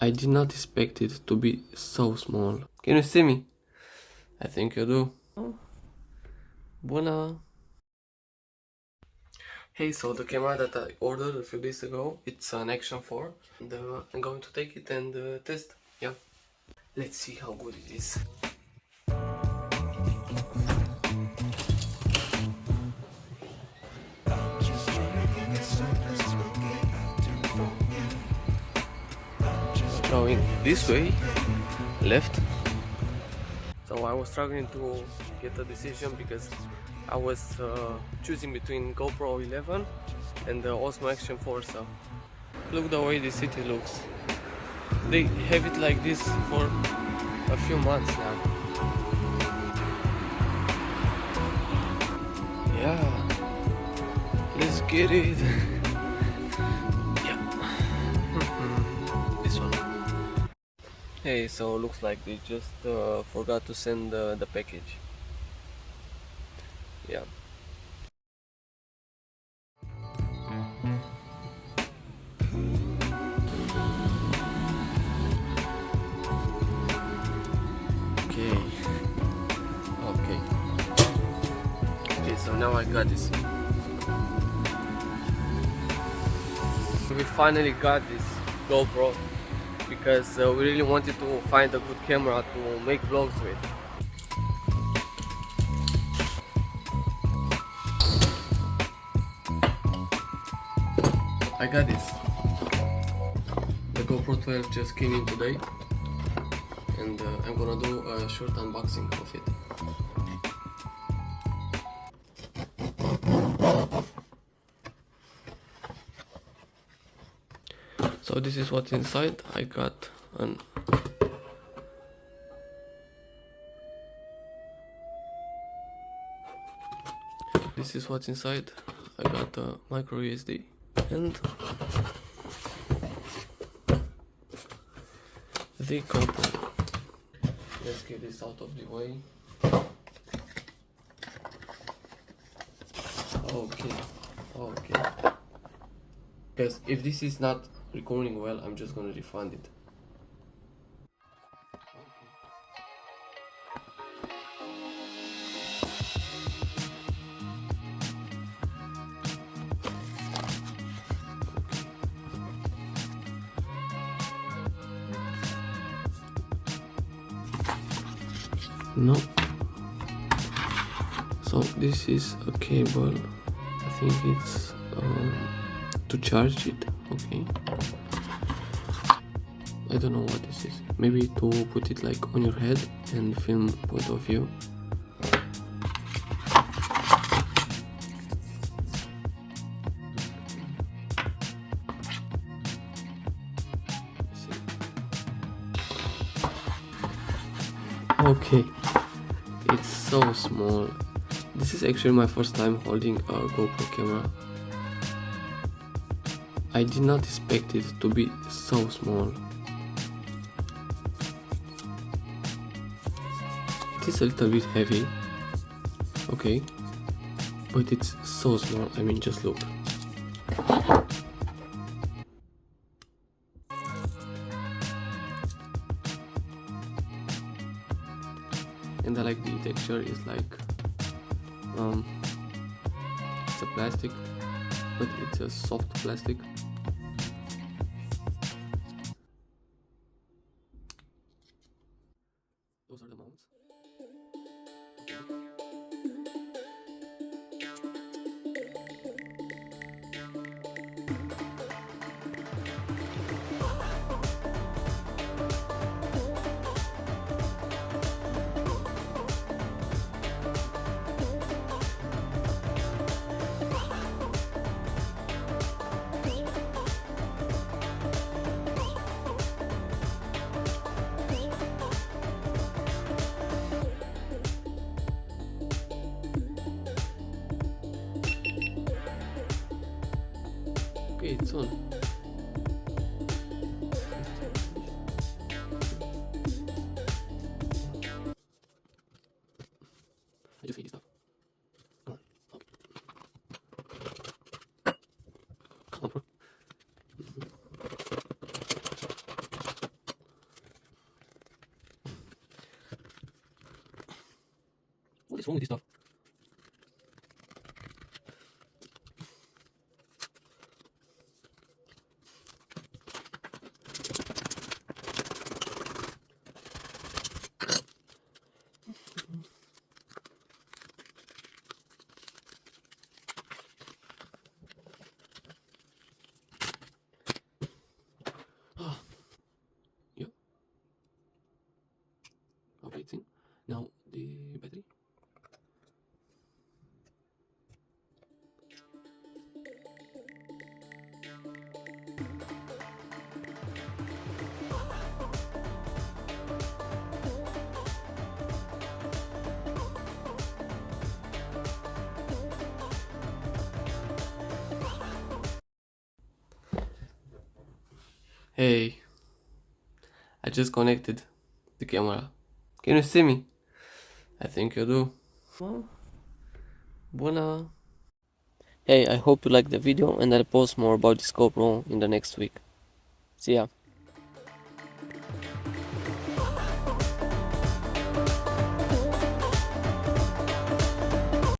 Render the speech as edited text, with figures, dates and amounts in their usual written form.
I did not expect it to be so small. Can you see me? I think you do. Oh. Bună! Hey, so the camera that I ordered a few days ago, it's an Action 4, and I'm going to take it and test. Yeah. Let's see how good it is. Going this way, left. So I was struggling to get a decision because I was choosing between GoPro 11 and the Osmo Action 4. So look the way the city looks. They have it like this for a few months now. Yeah, let's get it. Yeah. This one. Hey, so looks like they just forgot to send the package. Yeah. Okay. Okay, so now I got this. We finally got this GoPro because we really wanted to find a good camera to make vlogs with. I got this. The GoPro 12 just came in today, and I'm gonna do a short unboxing of it. So this is what's inside. I got an This is what's inside. I got a micro USB and the GoPro. Let's get this out of the way. Okay. Because if this is not recording well, I'm just gonna refund it. No. So this is a cable. I think it's to charge it. Okay. I don't know what this is. Maybe to put it like on your head and film point of view. Okay, it's so small. This is actually my first time holding a GoPro camera. I did not expect it to be so small. It is a little bit heavy, okay, but it's so small. I mean, just look. And I like the texture. It's like it's a plastic, but it's a soft plastic. Those are the mounts. Okay, it's on. I just hate this stuff. Come on. Okay. Come on, bro. is wrong with this stuff? Yeah. Waiting. Now the battery. Hey, I just connected the camera. Can you see me? I think you do. Well, buona. Hey, I hope you liked the video and I'll post more about this GoPro in the next week. See ya.